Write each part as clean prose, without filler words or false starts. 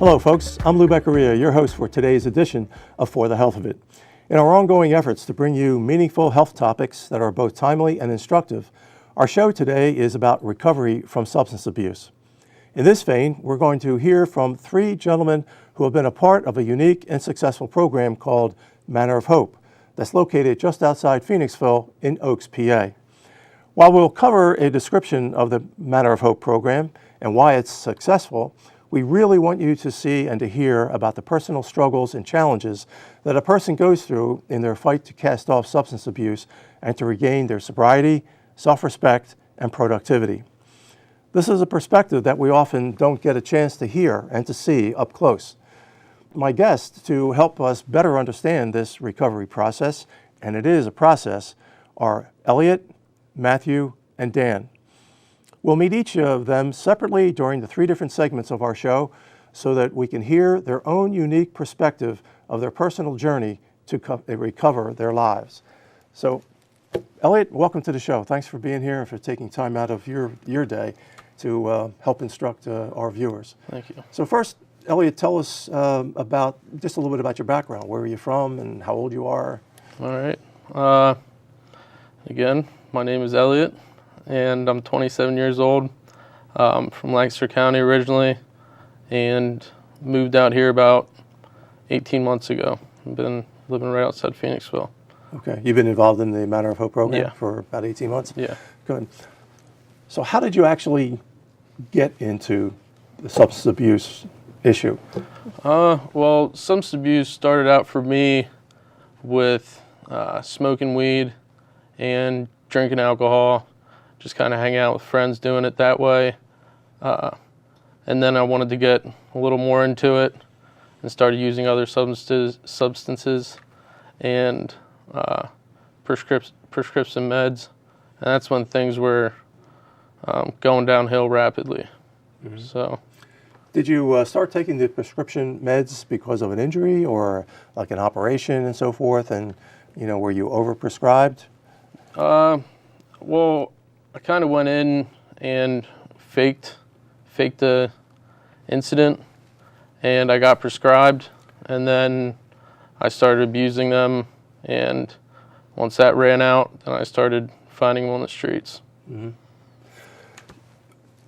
Hello folks, I'm Lou Beccaria, your host for today's edition of For the Health of It. In our ongoing efforts to bring you meaningful health topics that are both timely and instructive, our show today is about recovery from substance abuse. In this vein, we're going to hear from three gentlemen who have been a part of a unique and successful program called Manor of Hope that's located just outside Phoenixville in Oaks, PA. While we'll cover a description of the Manor of Hope program and why it's successful, we really want you to see and to hear about the personal struggles and challenges that a person goes through in their fight to cast off substance abuse and to regain their sobriety, self-respect, and productivity. This is a perspective that we often don't get a chance to hear and to see up close. My guests to help us better understand this recovery process, and it is a process, are Elliott, Matthew, and Dan. We'll meet each of them separately during the three different segments of our show so that we can hear their own unique perspective of their personal journey to recover their lives. So, Elliott, welcome to the show. Thanks for being here and for taking time out of your day to help instruct our viewers. Thank you. So first, Elliott, tell us about just a little bit about your background. Where are you from and how old you are? All right. Again, my name is Elliott, and I'm 27 years old. I'm from Lancaster County originally, and moved out here about 18 months ago. I've been living right outside Phoenixville. Okay. You've been involved in the Manor of Hope program Yeah. for about 18 months? Yeah. Good. So how did you actually get into the substance abuse issue? Well, substance abuse started out for me with smoking weed and drinking alcohol, just kind of hanging out with friends doing it that way. And then I wanted to get a little more into it and started using other substances and prescription meds. And that's when things were going downhill rapidly. Mm-hmm. So, did you start taking the prescription meds because of an injury or like an operation and so forth? And, were you overprescribed? Well, I kind of went in and faked the incident, and I got prescribed, and then I started abusing them, and once that ran out, then I started finding them on the streets. Mm-hmm.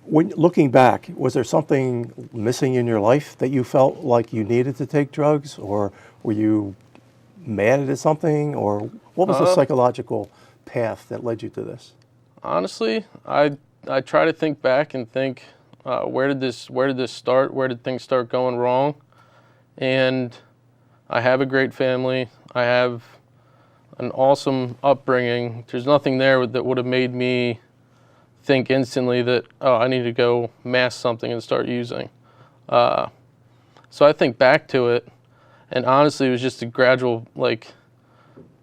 When looking back, was there something missing in your life that you felt like you needed to take drugs, or were you mad at something, or what was the psychological path that led you to this? Honestly, I try to think back and think, where did this start? Where did things start going wrong? And I have a great family. I have an awesome upbringing. There's nothing there that would have made me think instantly that, I need to go mask something and start using. So I think back to it, and honestly, it was just a gradual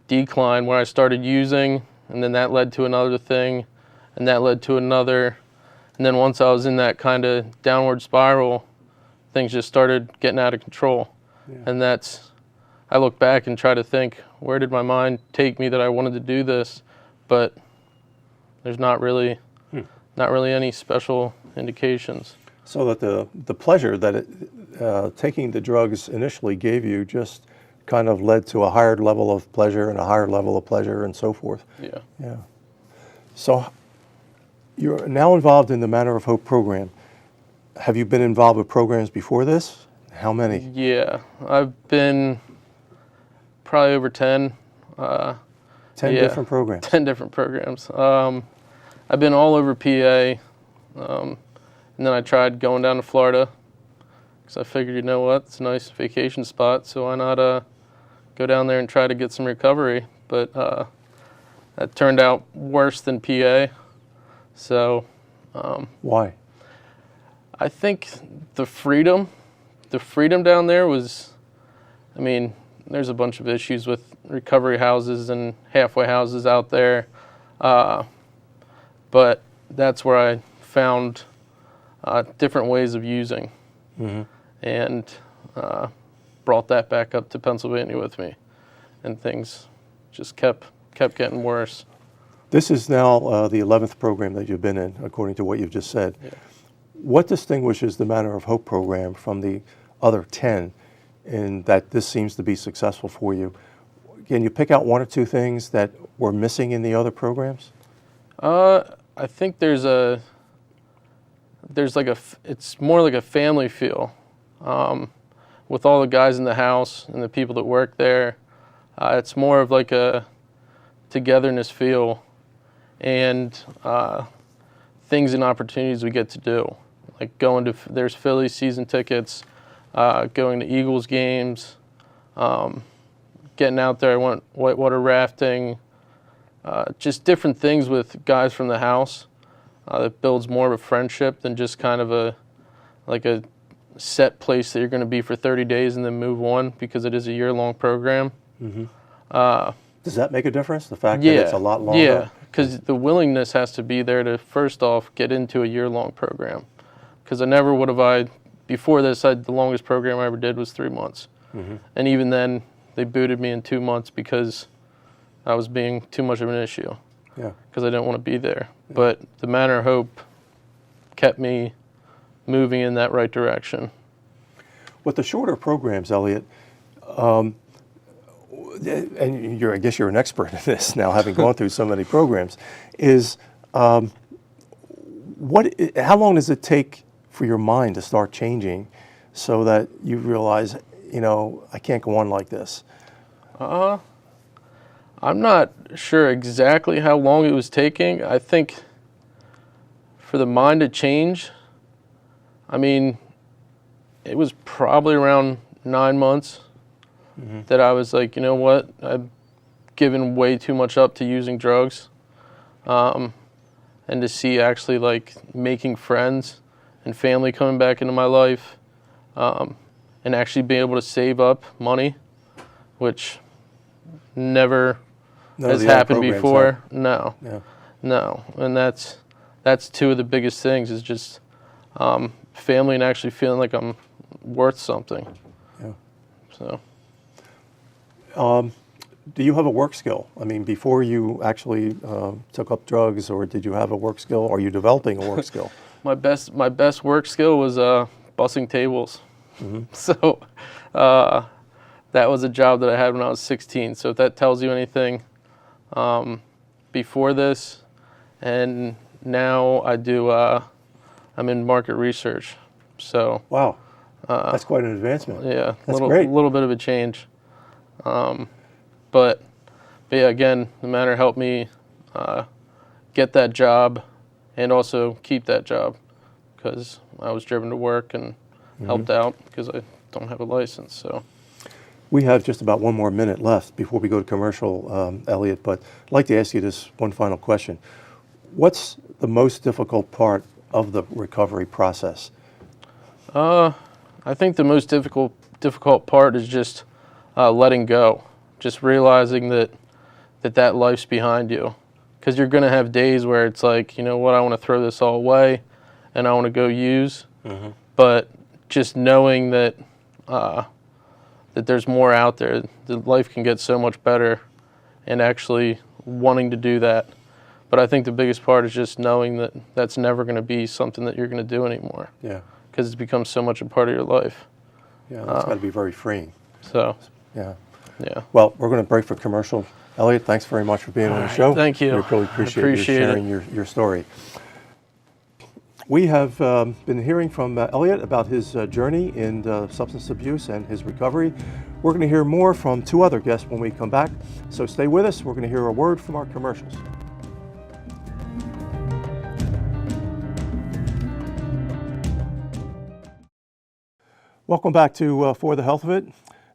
decline where I started using, and then that led to another thing, and that led to another. And then once I was in that kind of downward spiral, things just started getting out of control. Yeah. And I look back and try to think, where did my mind take me that I wanted to do this? But there's not really any special indications. So that the pleasure that taking the drugs initially gave you just kind of led to a higher level of pleasure and a higher level of pleasure and so forth. Yeah. Yeah. So you're now involved in the Manor of Hope program. Have you been involved with programs before this? How many? Yeah, I've been probably over 10. 10 different programs? 10 different programs. I've been all over PA, and then I tried going down to Florida because I figured, it's a nice vacation spot, so why not go down there and try to get some recovery. But that turned out worse than PA. So, why? I think the freedom down there was, there's a bunch of issues with recovery houses and halfway houses out there. But that's where I found different ways of using, mm-hmm. and brought that back up to Pennsylvania with me, and things just kept getting worse. This is now the 11th program that you've been in, according to what you've just said. Yeah. What distinguishes the Manor of Hope program from the other 10 and that this seems to be successful for you. Can you pick out one or two things that were missing in the other programs? I think it's more like a family feel with all the guys in the house and the people that work there. It's more of like a togetherness feel and things and opportunities we get to do, like there's Phillies season tickets, going to Eagles games, getting out there. I went whitewater rafting, just different things with guys from the house that builds more of a friendship than just kind of a set place that you're going to be for 30 days and then move on, because it is a year-long program. Mm-hmm. Does that make a difference, the fact that it's a lot longer? Yeah, because the willingness has to be there to, first off, get into a year-long program. Because I never would have, before this, the longest program I ever did was 3 months. Mm-hmm. And even then, they booted me in 2 months because I was being too much of an issue. Yeah. Because I didn't want to be there. Yeah. But the Manor of Hope kept me moving in that right direction. With the shorter programs, Elliott, and I guess you're an expert in this now, having gone through so many programs, is how long does it take for your mind to start changing so that you realize, I can't go on like this? I'm not sure exactly how long it was taking. I think for the mind to change, it was probably around 9 months that I was like, you know what, I've given way too much up to using drugs. And to see actually making friends and family coming back into my life, and actually being able to save up money, which never has happened before. No. Yeah. No. And that's two of the biggest things, is just family and actually feeling like I'm worth something. Yeah. So. Do you have a work skill? Before you actually took up drugs, or did you have a work skill? Are you developing a work skill? My best work skill was bussing tables. Mm-hmm. So that was a job that I had when I was 16. So if that tells you anything, before this, and now I do. I'm in market research. So wow, that's quite an advancement. Yeah, that's great. A little bit of a change. But yeah, again, the Manor helped me get that job and also keep that job, because I was driven to work and helped out because I don't have a license. So we have just about 1 more minute left before we go to commercial, Elliott, but I'd like to ask you this one final question. What's the most difficult part of the recovery process? I think the most difficult part is just letting go, just realizing that life's behind you, because you're going to have days where it's like, you know what, I want to throw this all away and I want to go use, but just knowing that there's more out there, that life can get so much better, and actually wanting to do that. But I think the biggest part is just knowing that that's never going to be something that you're going to do anymore. Yeah. Because it's become so much a part of your life. Yeah, that's got to be very freeing. So. Yeah. Yeah. Well, we're going to break for commercial. Elliott, thanks very much for being on the show. Thank you. We really appreciate you sharing your story. We have been hearing from Elliott about his journey in substance abuse and his recovery. We're going to hear more from 2 other guests when we come back. So stay with us. We're going to hear a word from our commercials. Welcome back to For the Health of It.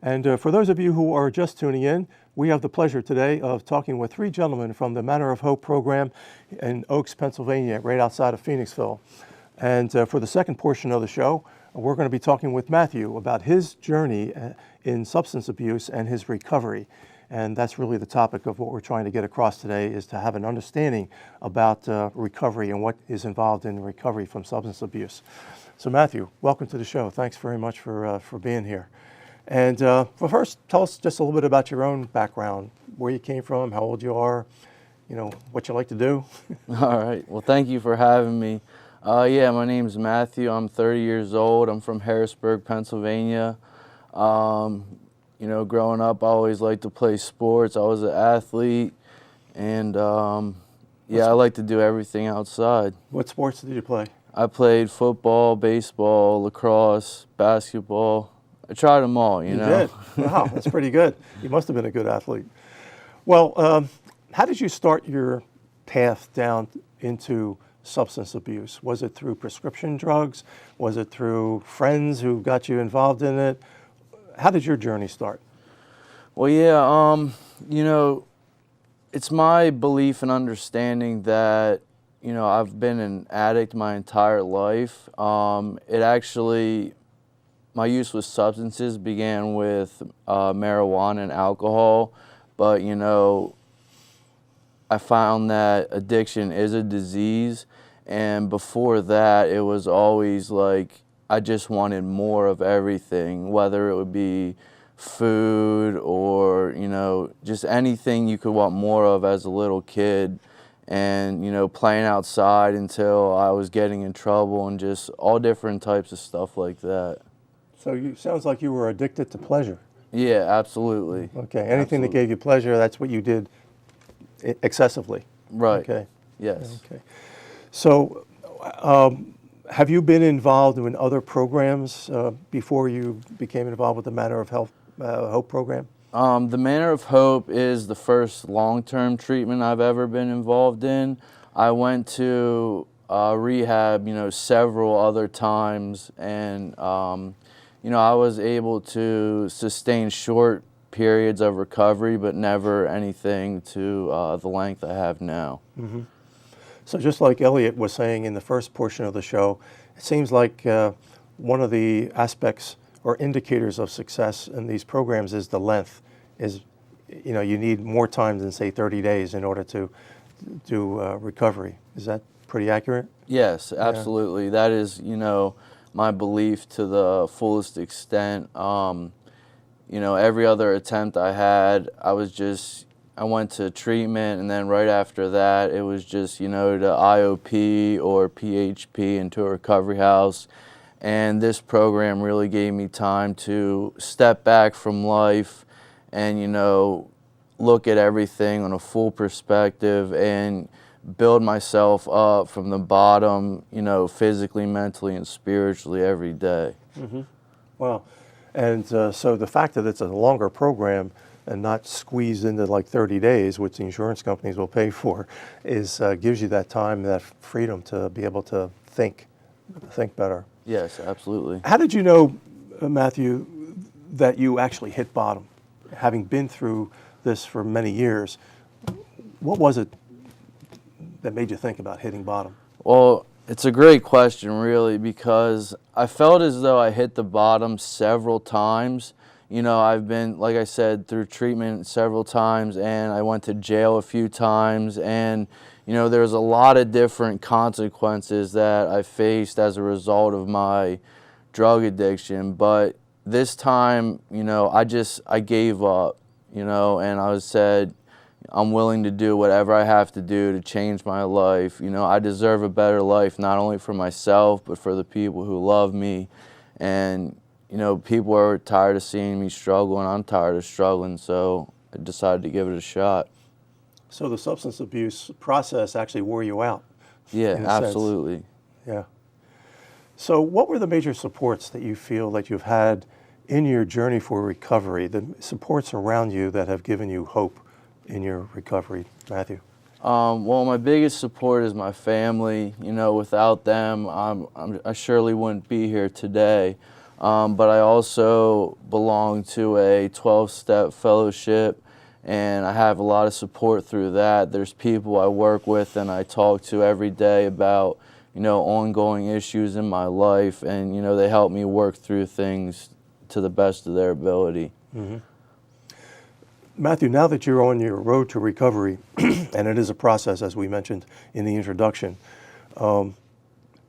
And for those of you who are just tuning in, we have the pleasure today of talking with 3 gentlemen from the Manor of Hope program in Oaks, Pennsylvania, right outside of Phoenixville. And for the second portion of the show, we're going to be talking with Matthew about his journey in substance abuse and his recovery. And that's really the topic of what we're trying to get across today, is to have an understanding about recovery and what is involved in recovery from substance abuse. So Matthew, welcome to the show. Thanks very much for being here. And well, first, tell us just a little bit about your own background, where you came from, how old you are, what you like to do. All right. Well, thank you for having me. Yeah, my name's Matthew. I'm 30 years old. I'm from Harrisburg, Pennsylvania. Growing up, I always liked to play sports. I was an athlete, and yeah, I like to do everything outside. What sports did you play? I played football, baseball, lacrosse, basketball. I tried them all, you know. Did? Wow, that's pretty good. You must have been a good athlete. Well, how did you start your path down into substance abuse? Was it through prescription drugs? Was it through friends who got you involved in it? How did your journey start? Well, yeah, it's my belief and understanding that, I've been an addict my entire life. My use with substances began with marijuana and alcohol, but, I found that addiction is a disease, and before that, it was always like I just wanted more of everything, whether it would be food or, just anything you could want more of as a little kid, and, playing outside until I was getting in trouble and just all different types of stuff like that. So sounds like you were addicted to pleasure. Yeah, absolutely. Okay, anything that gave you pleasure, that's what you did excessively. Right. Okay. Yes. Okay. So, have you been involved in other programs before you became involved with the Manor of Hope program? The Manor of Hope is the first long-term treatment I've ever been involved in. I went to rehab, several other times, and I was able to sustain short periods of recovery, but never anything to the length I have now. Mm-hmm. So just like Elliott was saying in the first portion of the show, it seems like one of the aspects or indicators of success in these programs is the length. You need more time than, say, 30 days in order to do recovery. Is that pretty accurate? Yes, absolutely. Yeah. That is, my belief to the fullest extent. Every other attempt I had, I went to treatment, and then right after that, it was just, to IOP or PHP into a recovery house. And this program really gave me time to step back from life and, look at everything on a full perspective and build myself up from the bottom, physically, mentally, and spiritually every day. Mm-hmm. Wow. And so the fact that it's a longer program and not squeezed into like 30 days, which the insurance companies will pay for, gives you that time, that freedom to be able to think better. Yes, absolutely. How did you know, Matthew, that you actually hit bottom? Having been through this for many years, what was it that made you think about hitting bottom? Well, it's a great question, really, because I felt as though I hit the bottom several times. I've been, like I said, through treatment several times, and I went to jail a few times, and there's a lot of different consequences that I faced as a result of my drug addiction. But this time, I gave up, and I said, I'm willing to do whatever I have to do to change my life. I deserve a better life, not only for myself, but for the people who love me. And, people are tired of seeing me struggle, and I'm tired of struggling, so I decided to give it a shot. So the substance abuse process actually wore you out. Yeah, absolutely. Yeah. So what were the major supports that you feel that you've had in your journey for recovery, the supports around you that have given you hope in your recovery, Matthew? Well, my biggest support is my family. Without them, I surely wouldn't be here today. But I also belong to a 12-step fellowship, and I have a lot of support through that. There's people I work with and I talk to every day about, ongoing issues in my life, and, they help me work through things to the best of their ability. Mm-hmm. Matthew, now that you're on your road to recovery, and it is a process, as we mentioned in the introduction, do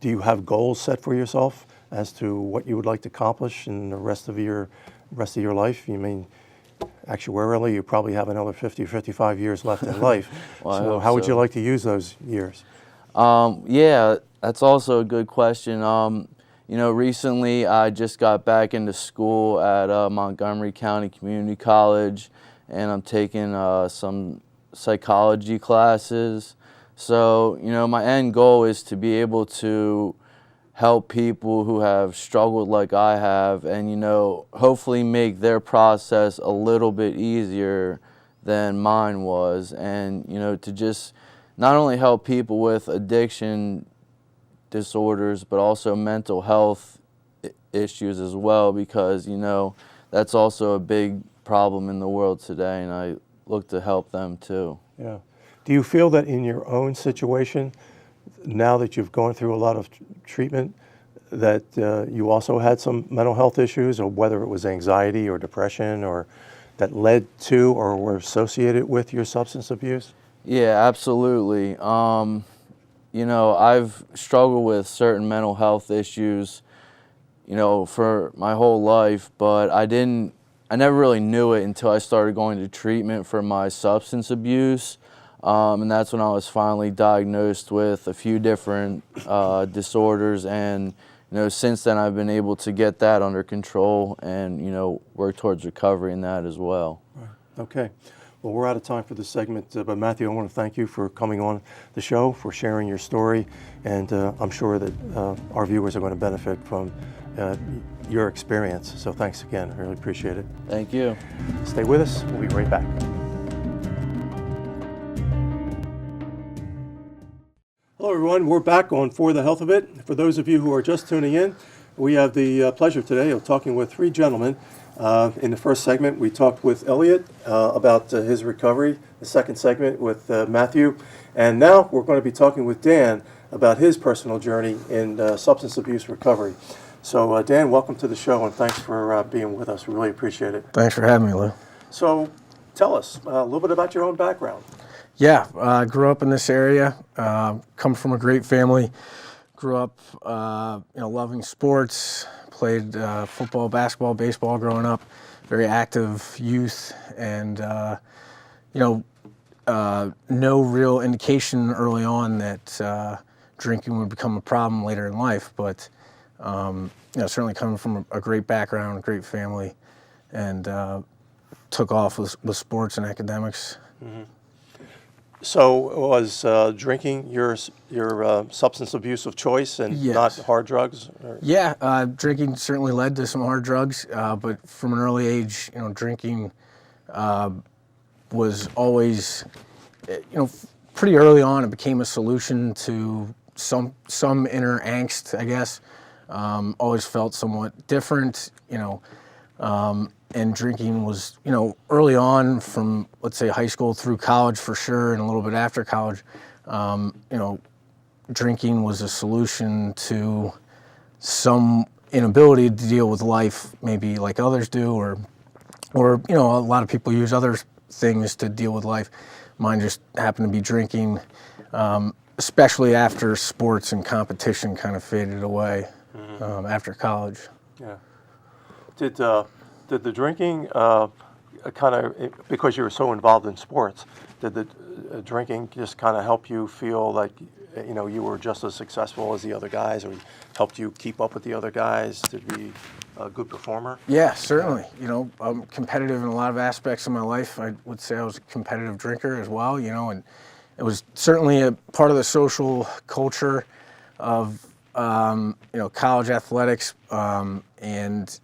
you have goals set for yourself as to what you would like to accomplish in the rest of your life? You mean, actuarially, you probably have another 50 or 55 years left in life. Well, so how would you like to use those years? Yeah, That's also a good question. You know, recently I just got back into school at Montgomery County Community College, and I'm taking some psychology classes. So, you know, my end goal is to be able to help people who have struggled like I have, and, you know, hopefully make their process a little bit easier than mine was, and, you know, to just not only help people with addiction disorders, but also mental health issues as well, because, you know, that's also a big problem in the world today, and I look to help them too. Yeah. Do you feel that in your own situation, now that you've gone through a lot of treatment, that you also had some mental health issues, or whether it was anxiety or depression, or that led to or were associated with your substance abuse? Yeah, absolutely. You know, I've struggled with certain mental health issues, you know, for my whole life, but I never really knew it until I started going to treatment for my substance abuse. And that's when I was finally diagnosed with a few different disorders, and, you know, since then I've been able to get that under control and, you know, work towards recovery in that as well. Right. Okay. Well, we're out of time for this segment, but Matthew, I want to thank you for coming on the show, for sharing your story, and I'm sure that our viewers are going to benefit from your experience. So thanks again. I really appreciate it. Thank you. Stay with us. We'll be right back. Hello, everyone. We're back on For the Health of It. For those of you who are just tuning in, we have the pleasure today of talking with three gentlemen. In the first segment, we talked with Elliott about his recovery. The second segment with Matthew. And now we're going to be talking with Dan about his personal journey in substance abuse recovery. So, Dan, welcome to the show, and thanks for being with us. We really appreciate it. Thanks for having me, Lou. So, tell us a little bit about your own background. Yeah, I grew up in this area, come from a great family. Grew up, loving sports, played football, basketball, baseball growing up, very active youth, and, no real indication early on that drinking would become a problem later in life, but, certainly coming from a great background, a great family, and took off with sports and academics. Mm-hmm. So was drinking your substance abuse of choice, and Yes. not hard drugs? Or? Yeah, drinking certainly led to some hard drugs, but from an early age, drinking was always, pretty early on. It became a solution to some inner angst, I guess. Always felt somewhat different, and drinking was, early on from, let's say, high school through college for sure, and a little bit after college, drinking was a solution to some inability to deal with life, maybe like others do, or a lot of people use other things to deal with life. Mine just happened to be drinking, especially after sports and competition kind of faded away after college. Yeah. Did the drinking kind of, because you were so involved in sports, did the drinking just kind of help you feel like, you were just as successful as the other guys, or helped you keep up with the other guys to be a good performer? Yeah, certainly. I'm competitive in a lot of aspects of my life. I would say I was a competitive drinker as well, and it was certainly a part of the social culture of, college athletics, and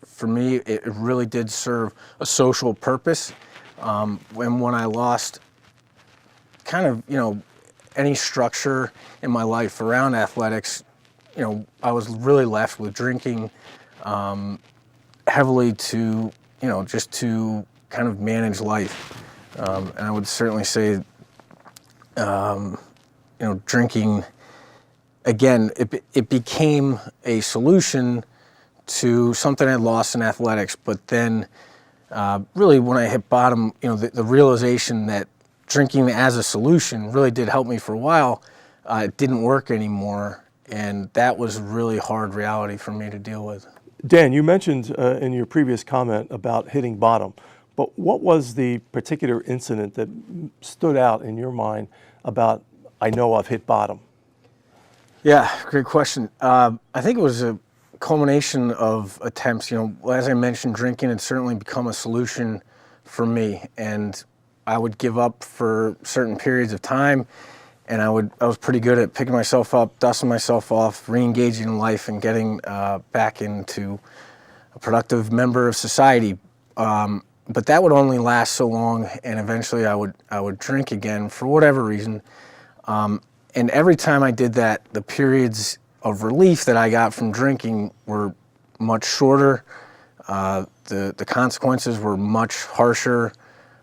for me, it really did serve a social purpose. When I lost kind of, any structure in my life around athletics, I was really left with drinking heavily to, just to kind of manage life. And I would certainly say, drinking, again, it became a solution to something I lost in athletics, but then really when I hit bottom, the realization that drinking as a solution really did help me for a while. It didn't work anymore, and that was a really hard reality for me to deal with. Dan, you mentioned in your previous comment about hitting bottom, but what was the particular incident that stood out in your mind about, I know I've hit bottom? Yeah, great question. I think it was a culmination of attempts. As I mentioned, drinking had certainly become a solution for me, and I would give up for certain periods of time, and I was pretty good at picking myself up, dusting myself off, re-engaging in life, and getting back into a productive member of society. But that would only last so long, and eventually I would drink again for whatever reason. And every time I did that, the periods of relief that I got from drinking were much shorter. The consequences were much harsher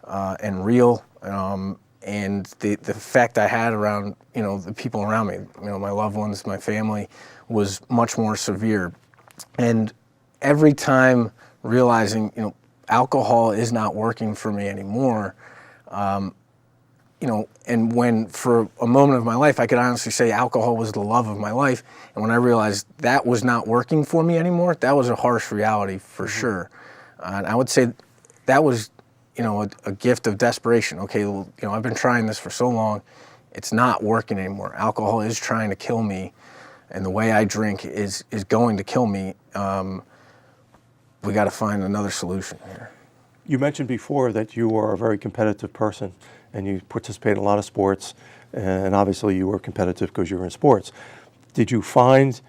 and real. And the effect I had around, the people around me, my loved ones, my family, was much more severe. And every time realizing, alcohol is not working for me anymore, and when for a moment of my life, I could honestly say alcohol was the love of my life. And when I realized that was not working for me anymore, that was a harsh reality for sure. And I would say that was, a gift of desperation. Okay, well, I've been trying this for so long, it's not working anymore. Alcohol is trying to kill me, and the way I drink is going to kill me. We got to find another solution here. You mentioned before that you are a very competitive person and you participate in a lot of sports, and obviously you were competitive because you were in sports. Did you find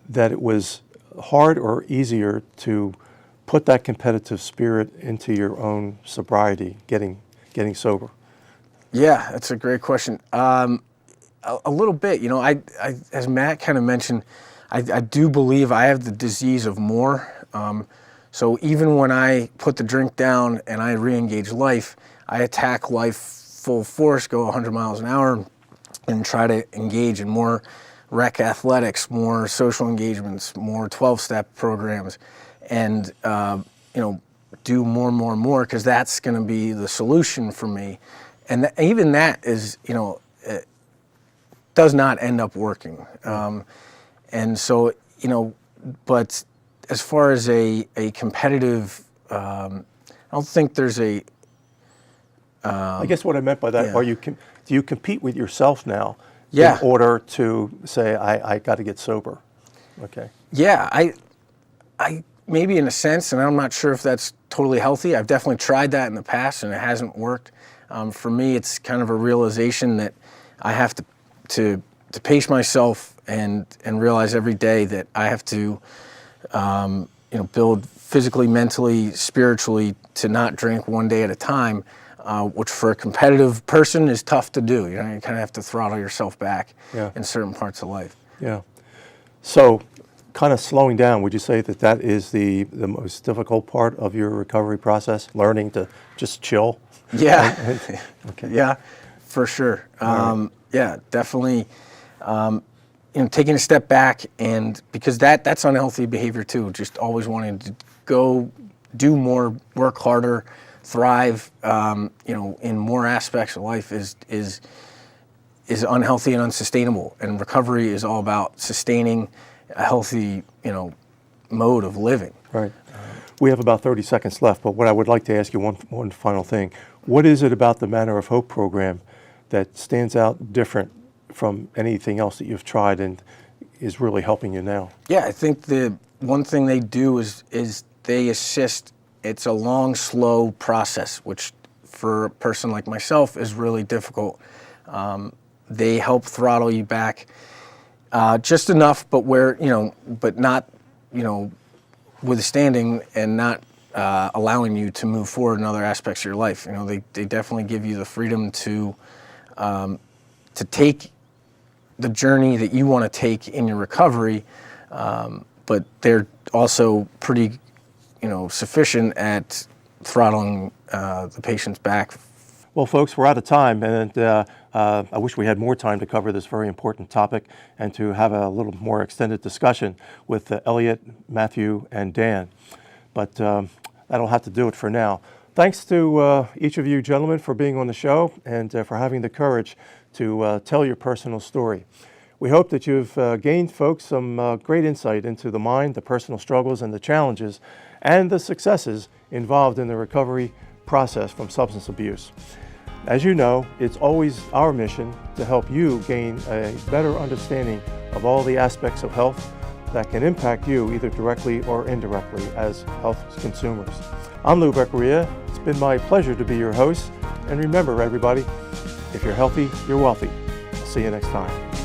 that it was hard or easier to put that competitive spirit into your own sobriety, getting sober? Yeah, that's a great question. A little bit, I as Matt kind of mentioned, I do believe I have the disease of more. So even when I put the drink down and I re-engage life, I attack life full force, go 100 miles an hour, and try to engage in more rec athletics, more social engagements, more 12-step programs, and do more and more and more, because that's going to be the solution for me. And even that is, it does not end up working. And so, but as far as a competitive, I don't think there's a... I guess what I meant by that, Yeah. do you compete with yourself now Yeah. in order to say, I got to get sober? Okay. Yeah, I maybe in a sense, and I'm not sure if that's totally healthy. I've definitely tried that in the past, and it hasn't worked. For me, it's kind of a realization that I have to pace myself and realize every day that I have to, build physically, mentally, spiritually, to not drink one day at a time, which for a competitive person is tough to do. You kind of have to throttle yourself back in certain parts of life. Yeah. So kind of slowing down, would you say that is the most difficult part of your recovery process, learning to just chill? Yeah. Okay. Yeah, for sure. Right. Yeah, definitely. Taking a step back, and because that's unhealthy behavior too. Just always wanting to go do more, work harder, thrive. In more aspects of life is unhealthy and unsustainable. And recovery is all about sustaining a healthy, mode of living. Right. We have about 30 seconds left, but what I would like to ask you one final thing. What is it about the Manor of Hope program that stands out different from anything else that you've tried and is really helping you now? Yeah, I think the one thing they do is they assist. It's a long, slow process, which for a person like myself is really difficult. They help throttle you back just enough, but but not, withstanding and not allowing you to move forward in other aspects of your life. They definitely give you the freedom to take the journey that you want to take in your recovery, but they're also pretty, sufficient at throttling the patients back. Well, folks, we're out of time, and I wish we had more time to cover this very important topic and to have a little more extended discussion with Elliott, Matthew, and Dan. But that'll have to do it for now. Thanks to each of you gentlemen for being on the show and for having the courage to tell your personal story. We hope that you've gained, folks, some great insight into the mind, the personal struggles, and the challenges, and the successes involved in the recovery process from substance abuse. As you know, it's always our mission to help you gain a better understanding of all the aspects of health that can impact you either directly or indirectly as health consumers. I'm Lou Beccaria. It's been my pleasure to be your host. And remember, everybody, if you're healthy, you're wealthy. See you next time.